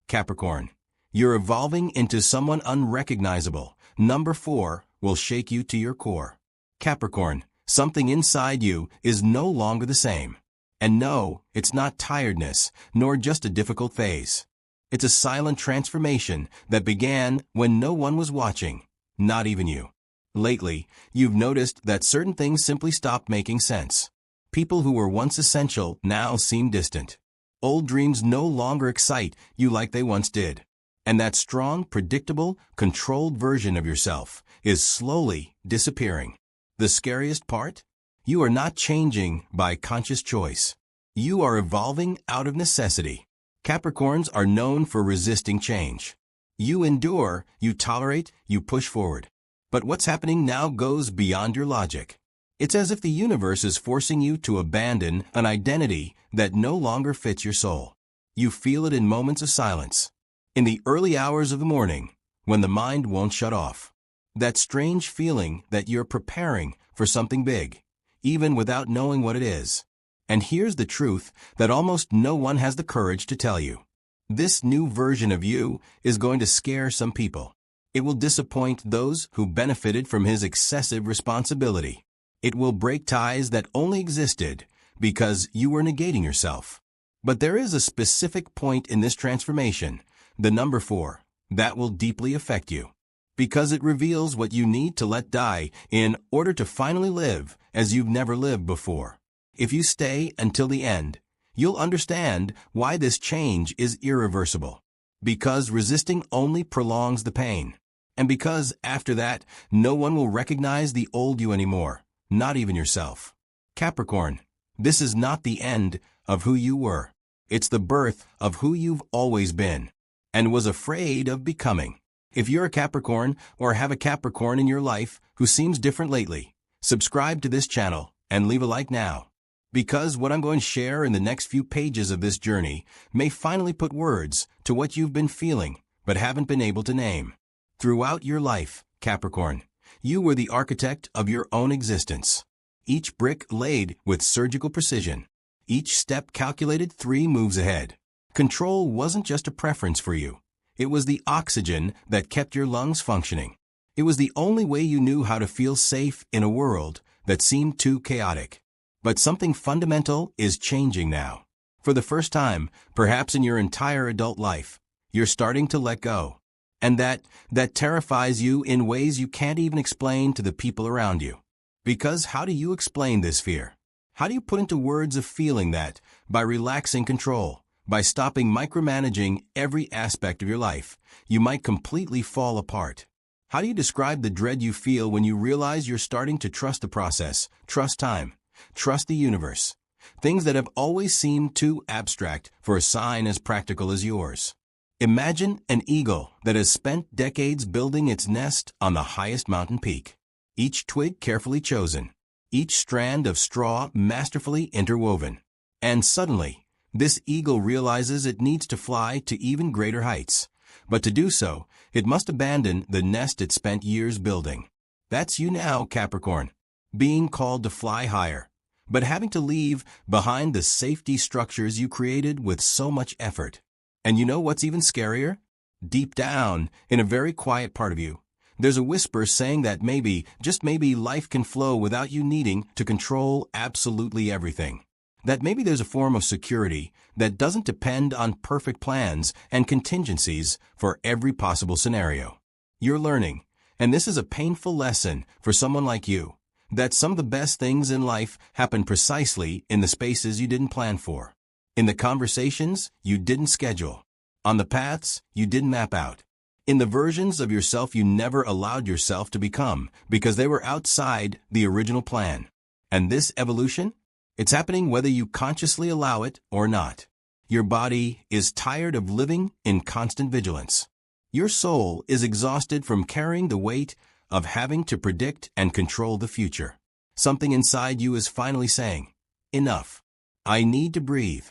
Capricorn. You're evolving into someone unrecognizable. Number 4 will shake you to your core. Capricorn, something inside you is no longer the same. And no, it's not tiredness, nor just a difficult phase. It's a silent transformation that began when no one was watching, not even you. Lately, you've noticed that certain things simply stopped making sense. People who were once essential now seem distant. Old dreams no longer excite you like they once did. And that strong, predictable, controlled version of yourself is slowly disappearing. The scariest part? You are not changing by conscious choice. You are evolving out of necessity. Capricorns are known for resisting change. You endure, you tolerate, you push forward. But what's happening now goes beyond your logic. It's as if the universe is forcing you to abandon an identity that no longer fits your soul. You feel it in moments of silence, in the early hours of the morning, when the mind won't shut off. That strange feeling that you're preparing for something big, even without knowing what it is. And here's the truth that almost no one has the courage to tell you. This new version of you is going to scare some people. It will disappoint those who benefited from his excessive responsibility. It will break ties that only existed because you were negating yourself. But there is a specific point in this transformation, the number 4, that will deeply affect you. Because it reveals what you need to let die in order to finally live as you've never lived before. If you stay until the end, you'll understand why this change is irreversible. Because resisting only prolongs the pain. And because, after that, no one will recognize the old you anymore, not even yourself. Capricorn, this is not the end of who you were. It's the birth of who you've always been, and was afraid of becoming. If you're a Capricorn or have a Capricorn in your life who seems different lately, subscribe to this channel and leave a like now. Because what I'm going to share in the next few pages of this journey may finally put words to what you've been feeling but haven't been able to name. Throughout your life, Capricorn, you were the architect of your own existence. Each brick laid with surgical precision. Each step calculated 3 moves ahead. Control wasn't just a preference for you. It was the oxygen that kept your lungs functioning. It was the only way you knew how to feel safe in a world that seemed too chaotic. But something fundamental is changing now. For the first time, perhaps in your entire adult life, you're starting to let go. And that terrifies you in ways you can't even explain to the people around you. Because how do you explain this fear? How do you put into words a feeling that, by relaxing control, by stopping micromanaging every aspect of your life, you might completely fall apart? How do you describe the dread you feel when you realize you're starting to trust the process, trust time, trust the universe? Things that have always seemed too abstract for a sign as practical as yours. Imagine an eagle that has spent decades building its nest on the highest mountain peak. Each twig carefully chosen, each strand of straw masterfully interwoven. And suddenly, this eagle realizes it needs to fly to even greater heights. But to do so, it must abandon the nest it spent years building. That's you now, Capricorn, being called to fly higher, but having to leave behind the safety structures you created with so much effort. And you know what's even scarier? Deep down, in a very quiet part of you, there's a whisper saying that maybe, just maybe, life can flow without you needing to control absolutely everything. That maybe there's a form of security that doesn't depend on perfect plans and contingencies for every possible scenario. You're learning, and this is a painful lesson for someone like you, that some of the best things in life happen precisely in the spaces you didn't plan for, in the conversations you didn't schedule, on the paths you didn't map out, in the versions of yourself you never allowed yourself to become because they were outside the original plan. And this evolution? It's happening whether you consciously allow it or not. Your body is tired of living in constant vigilance. Your soul is exhausted from carrying the weight of having to predict and control the future. Something inside you is finally saying, enough. I need to breathe.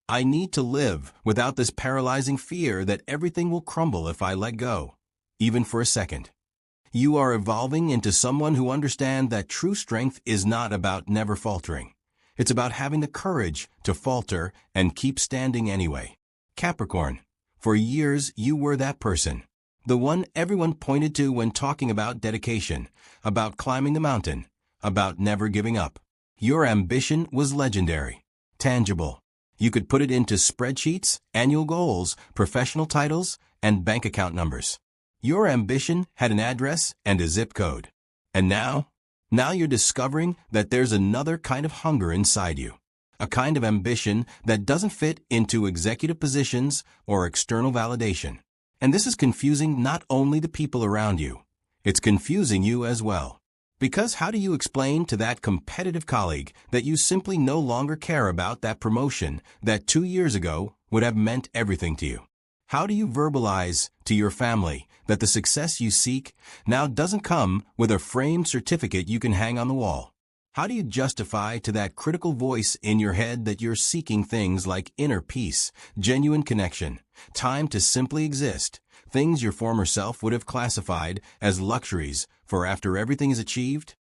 I need to live without this paralyzing fear that everything will crumble if I let go, even for a second. You are evolving into someone who understands that true strength is not about never faltering. It's about having the courage to falter and keep standing anyway. Capricorn, For years, you were that person. The one everyone pointed to when talking about dedication, about climbing the mountain, about never giving up. Your ambition was legendary, tangible. You could put it into spreadsheets, annual goals, professional titles, and bank account numbers. Your ambition had an address and a zip code. And now you're discovering that there's another kind of hunger inside you. A kind of ambition that doesn't fit into executive positions or external validation. And this is confusing not only the people around you, it's confusing you as well. Because how do you explain to that competitive colleague that you simply no longer care about that promotion that 2 years ago would have meant everything to you? How do you verbalize to your family that the success you seek now doesn't come with a framed certificate you can hang on the wall? How do you justify to that critical voice in your head that you're seeking things like inner peace, genuine connection, time to simply exist, things your former self would have classified as luxuries for after everything is achieved?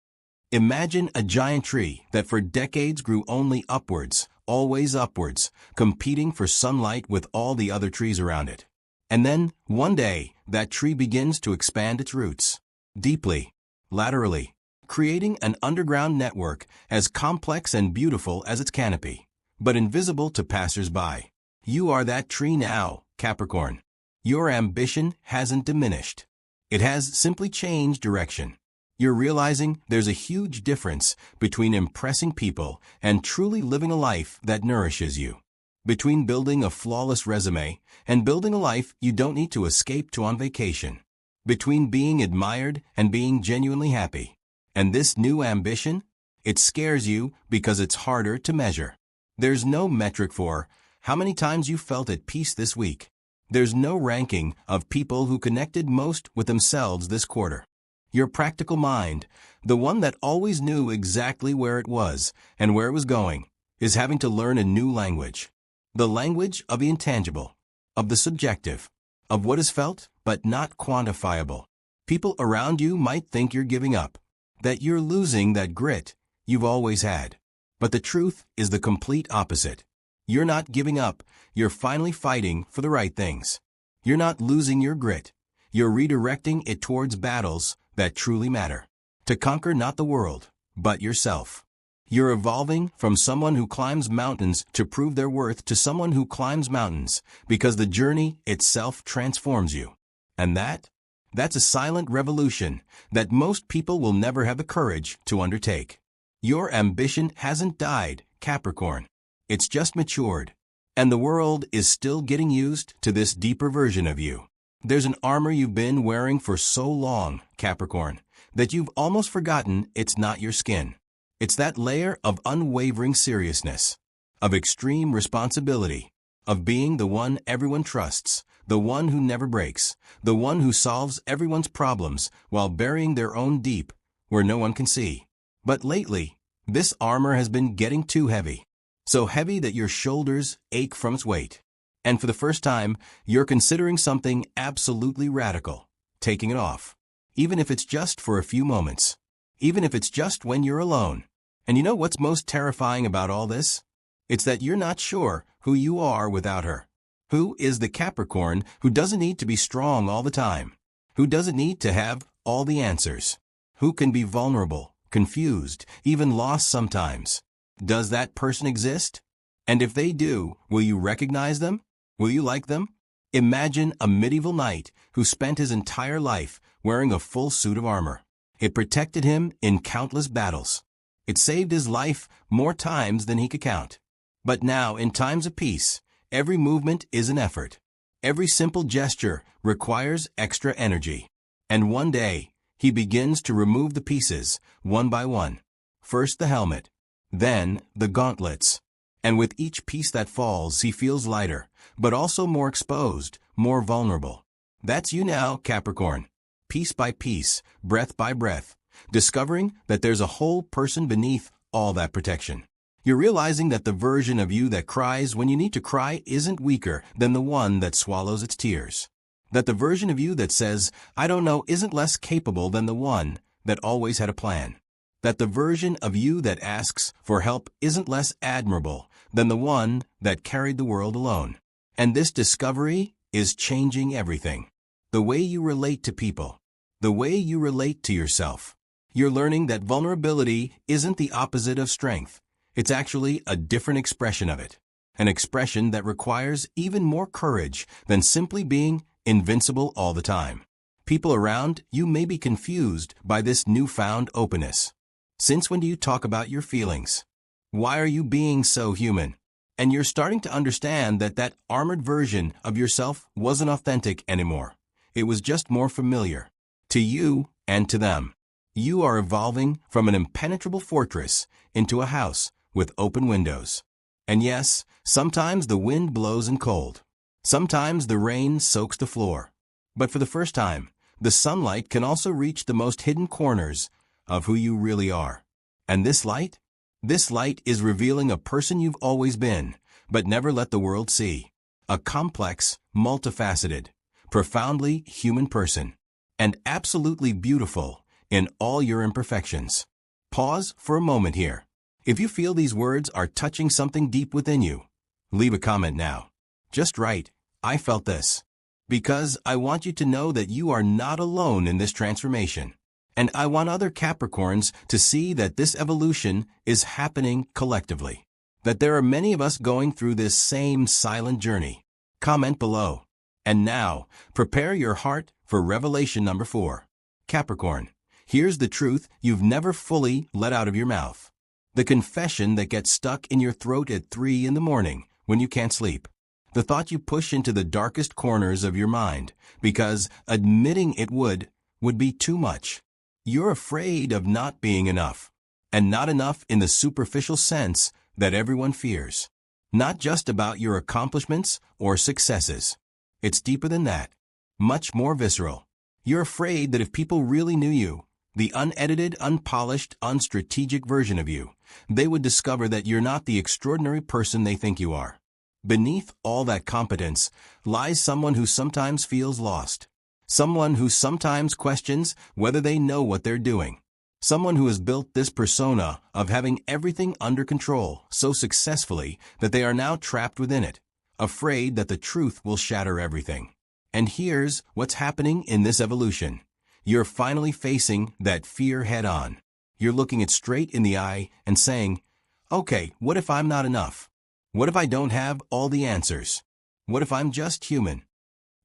Imagine a giant tree that for decades grew only upwards, always upwards, competing for sunlight with all the other trees around it. And then, one day, that tree begins to expand its roots, deeply, laterally, creating an underground network as complex and beautiful as its canopy, but invisible to passers-by. You are that tree now, Capricorn. Your ambition hasn't diminished. It has simply changed direction. You're realizing there's a huge difference between impressing people and truly living a life that nourishes you. Between building a flawless resume and building a life you don't need to escape to on vacation. Between being admired and being genuinely happy. And this new ambition? It scares you because it's harder to measure. There's no metric for how many times you felt at peace this week. There's no ranking of people who connected most with themselves this quarter. Your practical mind, the one that always knew exactly where it was and where it was going, is having to learn a new language. The language of the intangible, of the subjective, of what is felt but not quantifiable. People around you might think you're giving up, that you're losing that grit you've always had. But the truth is the complete opposite. You're not giving up, you're finally fighting for the right things. You're not losing your grit, you're redirecting it towards battles that truly matter. To conquer not the world, but yourself. You're evolving from someone who climbs mountains to prove their worth to someone who climbs mountains because the journey itself transforms you. And that's a silent revolution that most people will never have the courage to undertake. Your ambition hasn't died, Capricorn. It's just matured. And the world is still getting used to this deeper version of you. There's an armor you've been wearing for so long, Capricorn, that you've almost forgotten it's not your skin. It's that layer of unwavering seriousness, of extreme responsibility, of being the one everyone trusts, the one who never breaks, the one who solves everyone's problems while burying their own deep, where no one can see. But lately, this armor has been getting too heavy. So heavy that your shoulders ache from its weight. And for the first time, you're considering something absolutely radical, taking it off. Even if it's just for a few moments. Even if it's just when you're alone. And you know what's most terrifying about all this? It's that you're not sure who you are without her. Who is the Capricorn who doesn't need to be strong all the time? Who doesn't need to have all the answers? Who can be vulnerable, confused, even lost sometimes? Does that person exist? And if they do, will you recognize them? Will you like them? Imagine a medieval knight who spent his entire life wearing a full suit of armor. It protected him in countless battles. It saved his life more times than he could count. But now, in times of peace, every movement is an effort. Every simple gesture requires extra energy. And one day, he begins to remove the pieces, one by one. First the helmet, then the gauntlets. And with each piece that falls, he feels lighter, but also more exposed, more vulnerable. That's you now, Capricorn. Piece by piece, breath by breath, discovering that there's a whole person beneath all that protection. You're realizing that the version of you that cries when you need to cry isn't weaker than the one that swallows its tears. That the version of you that says, I don't know, isn't less capable than the one that always had a plan. That the version of you that asks for help isn't less admirable than the one that carried the world alone. And this discovery is changing everything. The way you relate to people. The way you relate to yourself. You're learning that vulnerability isn't the opposite of strength. It's actually a different expression of it. An expression that requires even more courage than simply being invincible all the time. People around you may be confused by this newfound openness. Since when do you talk about your feelings? Why are you being so human? And you're starting to understand that that armored version of yourself wasn't authentic anymore. It was just more familiar. To you and to them. You are evolving from an impenetrable fortress into a house with open windows. And yes, sometimes the wind blows in cold. Sometimes the rain soaks the floor. But for the first time, the sunlight can also reach the most hidden corners of who you really are. And this light? This light is revealing a person you've always been, but never let the world see. A complex, multifaceted, profoundly human person. And absolutely beautiful in all your imperfections. Pause for a moment here. If you feel these words are touching something deep within you, leave a comment now. Just write, "I felt this." Because I want you to know that you are not alone in this transformation. And I want other Capricorns to see that this evolution is happening collectively. That there are many of us going through this same silent journey. Comment below. And now, prepare your heart for revelation number 4. Capricorn, here's the truth you've never fully let out of your mouth. The confession that gets stuck in your throat at 3 in the morning when you can't sleep. The thought you push into the darkest corners of your mind because admitting it would be too much. You're afraid of not being enough. And not enough in the superficial sense that everyone fears. Not just about your accomplishments or successes. It's deeper than that. Much more visceral. You're afraid that if people really knew you, the unedited, unpolished, unstrategic version of you, they would discover that you're not the extraordinary person they think you are. Beneath all that competence lies someone who sometimes feels lost. Someone who sometimes questions whether they know what they're doing. Someone who has built this persona of having everything under control so successfully that they are now trapped within it, afraid that the truth will shatter everything. And here's what's happening in this evolution. You're finally facing that fear head on. You're looking it straight in the eye and saying, okay, what if I'm not enough? What if I don't have all the answers? What if I'm just human?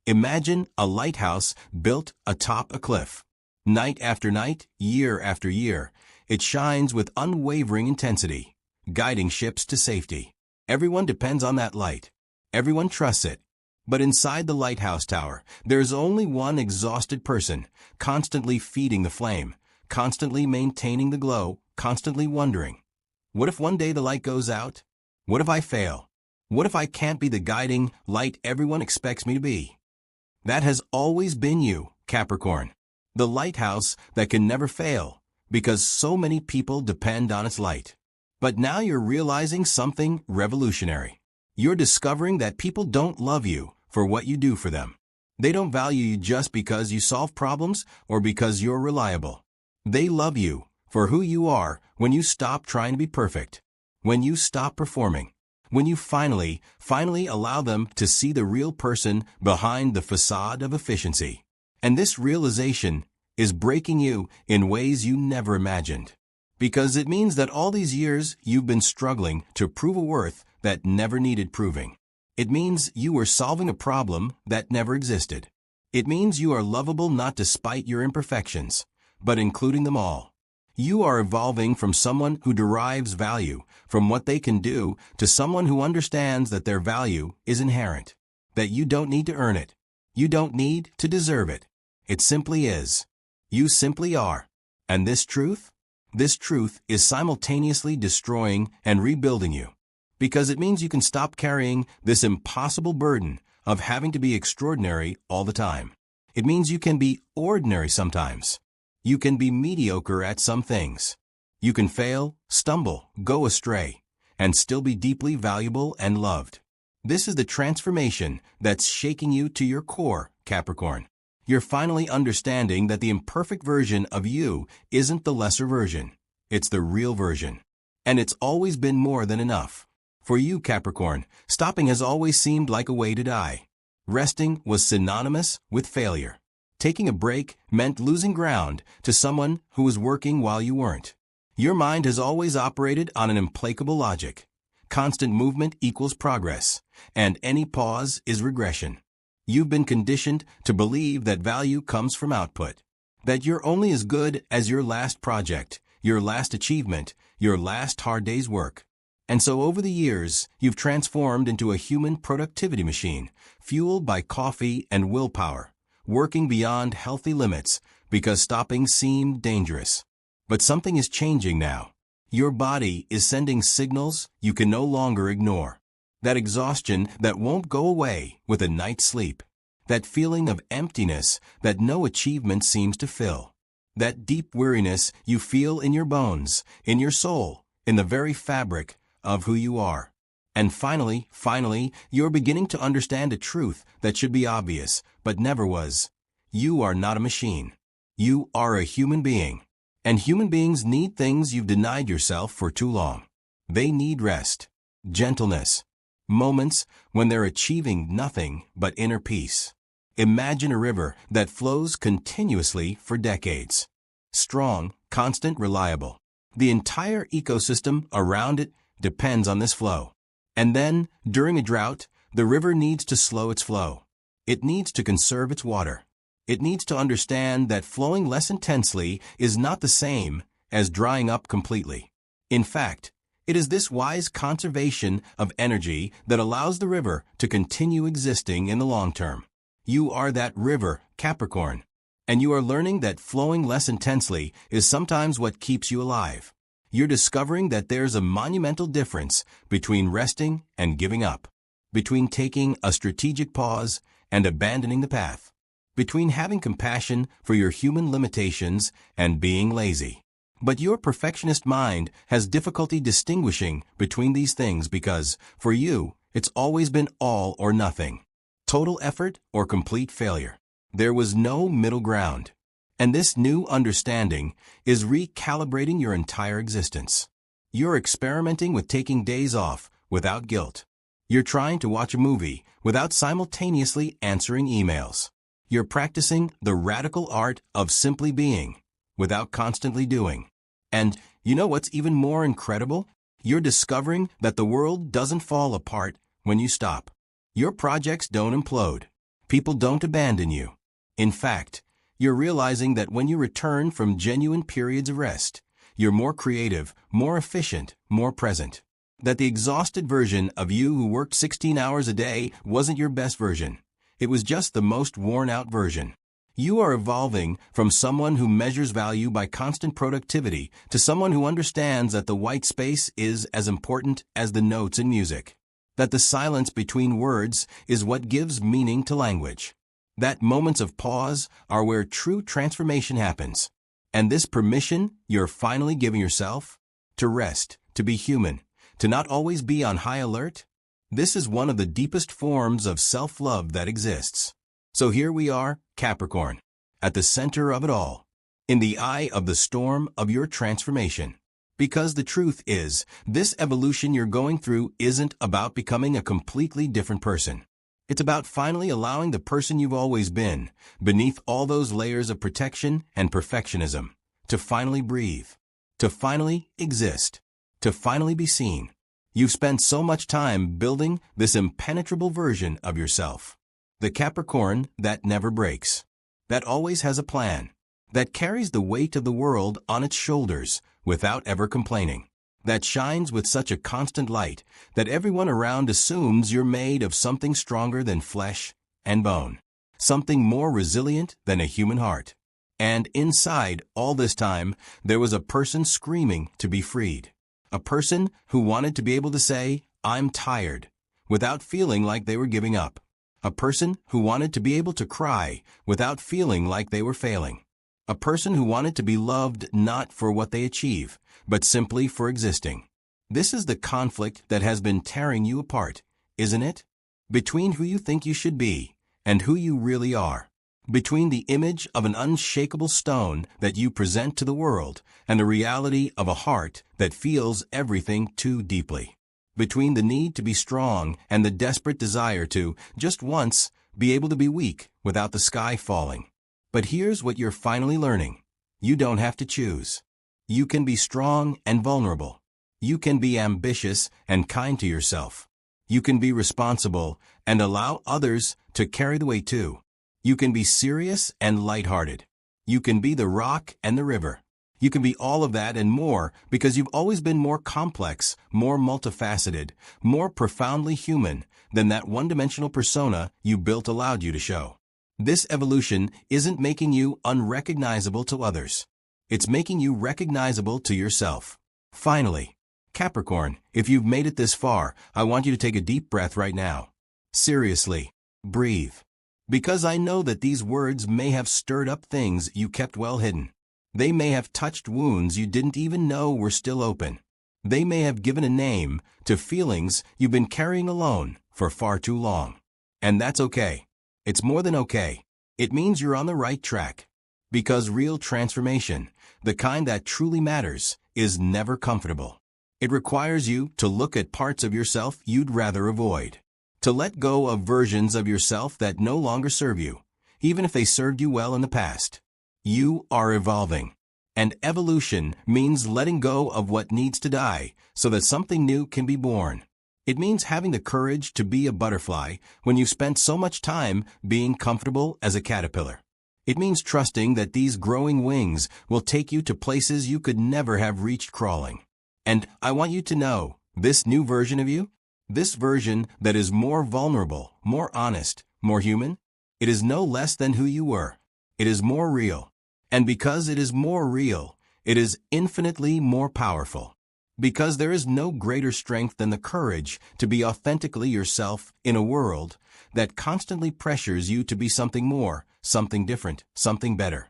Imagine a lighthouse built atop a cliff. Night after night, year after year, it shines with unwavering intensity, guiding ships to safety. Everyone depends on that light. Everyone trusts it. But inside the lighthouse tower, there's only one exhausted person, constantly feeding the flame, constantly maintaining the glow, constantly wondering, what if one day the light goes out? What if I fail? What if I can't be the guiding light everyone expects me to be? That has always been you, Capricorn. The lighthouse that can never fail, because so many people depend on its light. But now you're realizing something revolutionary. You're discovering that people don't love you for what you do for them. They don't value you just because you solve problems or because you're reliable. They love you for who you are when you stop trying to be perfect. When you stop performing. When you finally allow them to see the real person behind the facade of efficiency. And this realization is breaking you in ways you never imagined. Because it means that all these years you've been struggling to prove a worth that never needed proving. It means you were solving a problem that never existed. It means you are lovable not despite your imperfections, but including them all. You are evolving from someone who derives value from what they can do to someone who understands that their value is inherent, that you don't need to earn it. You don't need to deserve it. It simply is. You simply are. And this truth is simultaneously destroying and rebuilding you. Because it means you can stop carrying this impossible burden of having to be extraordinary all the time. It means you can be ordinary sometimes. You can be mediocre at some things. You can fail, stumble, go astray, and still be deeply valuable and loved. This is the transformation that's shaking you to your core, Capricorn. You're finally understanding that the imperfect version of you isn't the lesser version. It's the real version. And it's always been more than enough. For you, Capricorn, stopping has always seemed like a way to die. Resting was synonymous with failure. Taking a break meant losing ground to someone who was working while you weren't. Your mind has always operated on an implacable logic. Constant movement equals progress, and any pause is regression. You've been conditioned to believe that value comes from output, that you're only as good as your last project, your last achievement, your last hard day's work. And so over the years, you've transformed into a human productivity machine, fueled by coffee and willpower, working beyond healthy limits because stopping seemed dangerous. But something is changing now. Your body is sending signals you can no longer ignore. That exhaustion that won't go away with a night's sleep. That feeling of emptiness that no achievement seems to fill. That deep weariness you feel in your bones, in your soul, in the very fabric of who you are. And finally, you're beginning to understand a truth that should be obvious, but never was. You are not a machine. You are a human being. And human beings need things you've denied yourself for too long. They need rest, gentleness, moments when they're achieving nothing but inner peace. Imagine a river that flows continuously for decades. Strong, constant, reliable. The entire ecosystem around it depends on this flow. And then, during a drought, the river needs to slow its flow. It needs to conserve its water. It needs to understand that flowing less intensely is not the same as drying up completely. In fact, it is this wise conservation of energy that allows the river to continue existing in the long term. You are that river, Capricorn, and you are learning that flowing less intensely is sometimes what keeps you alive. You're discovering that there's a monumental difference between resting and giving up, between taking a strategic pause and abandoning the path, between having compassion for your human limitations and being lazy. But your perfectionist mind has difficulty distinguishing between these things because, for you, it's always been all or nothing. Total effort or complete failure. There was no middle ground. And this new understanding is recalibrating your entire existence. You're experimenting with taking days off without guilt. You're trying to watch a movie without simultaneously answering emails. You're practicing the radical art of simply being without constantly doing. And you know what's even more incredible? You're discovering that the world doesn't fall apart when you stop. Your projects don't implode. People don't abandon you. In fact, you're realizing that when you return from genuine periods of rest, you're more creative, more efficient, more present. That the exhausted version of you who worked 16 hours a day wasn't your best version. It was just the most worn-out version. You are evolving from someone who measures value by constant productivity to someone who understands that the white space is as important as the notes in music. That the silence between words is what gives meaning to language. That moments of pause are where true transformation happens. And this permission you're finally giving yourself to rest, to be human, to not always be on high alert, this is one of the deepest forms of self-love that exists. So here we are, Capricorn, at the center of it all, in the eye of the storm of your transformation. Because the truth is, this evolution you're going through isn't about becoming a completely different person. It's about finally allowing the person you've always been, beneath all those layers of protection and perfectionism, to finally breathe, to finally exist, to finally be seen. You've spent so much time building this impenetrable version of yourself. The Capricorn that never breaks, that always has a plan, that carries the weight of the world on its shoulders without ever complaining, that shines with such a constant light that everyone around assumes you're made of something stronger than flesh and bone, something more resilient than a human heart. And inside all this time, there was a person screaming to be freed. A person who wanted to be able to say, "I'm tired," without feeling like they were giving up. A person who wanted to be able to cry without feeling like they were failing. A person who wanted to be loved not for what they achieve, but simply for existing. This is the conflict that has been tearing you apart, isn't it? Between who you think you should be and who you really are. Between the image of an unshakable stone that you present to the world and the reality of a heart that feels everything too deeply. Between the need to be strong and the desperate desire to, just once, be able to be weak without the sky falling. But here's what you're finally learning. You don't have to choose. You can be strong and vulnerable. You can be ambitious and kind to yourself. You can be responsible and allow others to carry the weight too. You can be serious and lighthearted. You can be the rock and the river. You can be all of that and more because you've always been more complex, more multifaceted, more profoundly human than that one-dimensional persona you built allowed you to show. This evolution isn't making you unrecognizable to others. It's making you recognizable to yourself. Finally, Capricorn, if you've made it this far, I want you to take a deep breath right now. Seriously, breathe. Because I know that these words may have stirred up things you kept well hidden. They may have touched wounds you didn't even know were still open. They may have given a name to feelings you've been carrying alone for far too long. And that's okay. It's more than okay. It means you're on the right track. Because real transformation, the kind that truly matters, is never comfortable. It requires you to look at parts of yourself you'd rather avoid. To let go of versions of yourself that no longer serve you, even if they served you well in the past. You are evolving. And evolution means letting go of what needs to die so that something new can be born. It means having the courage to be a butterfly when you've spent so much time being comfortable as a caterpillar. It means trusting that these growing wings will take you to places you could never have reached crawling. And I want you to know, this new version of you, this version that is more vulnerable, more honest, more human, it is no less than who you were. It is more real. And because it is more real, it is infinitely more powerful. Because there is no greater strength than the courage to be authentically yourself in a world that constantly pressures you to be something more, something different, something better.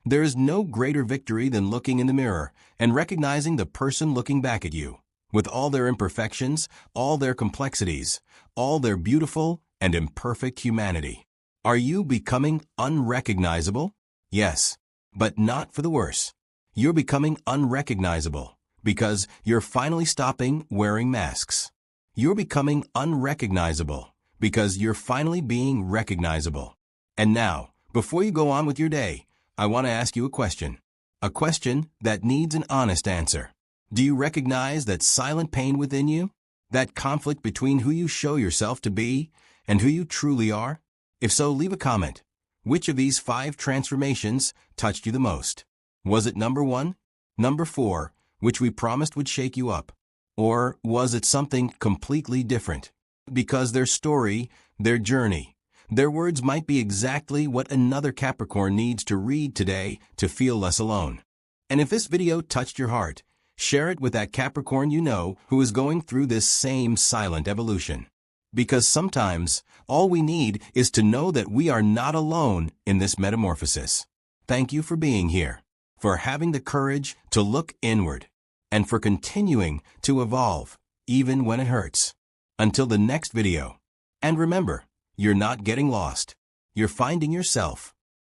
There is no greater victory than looking in the mirror and recognizing the person looking back at you, with all their imperfections, all their complexities, all their beautiful and imperfect humanity. Are you becoming unrecognizable? Yes, but not for the worse. You're becoming unrecognizable because you're finally stopping wearing masks. You're becoming unrecognizable because you're finally being recognizable. And now, before you go on with your day, I want to ask you a question. A question that needs an honest answer. Do you recognize that silent pain within you? That conflict between who you show yourself to be and who you truly are? If so, leave a comment. Which of these 5 transformations touched you the most? Was it number 1? Number 4, which we promised would shake you up? Or was it something completely different? Because their story, their journey, their words might be exactly what another Capricorn needs to read today to feel less alone. And if this video touched your heart, share it with that Capricorn you know who is going through this same silent evolution. Because sometimes, all we need is to know that we are not alone in this metamorphosis. Thank you for being here, for having the courage to look inward, and for continuing to evolve, even when it hurts. Until the next video. And remember, you're not getting lost. You're finding yourself.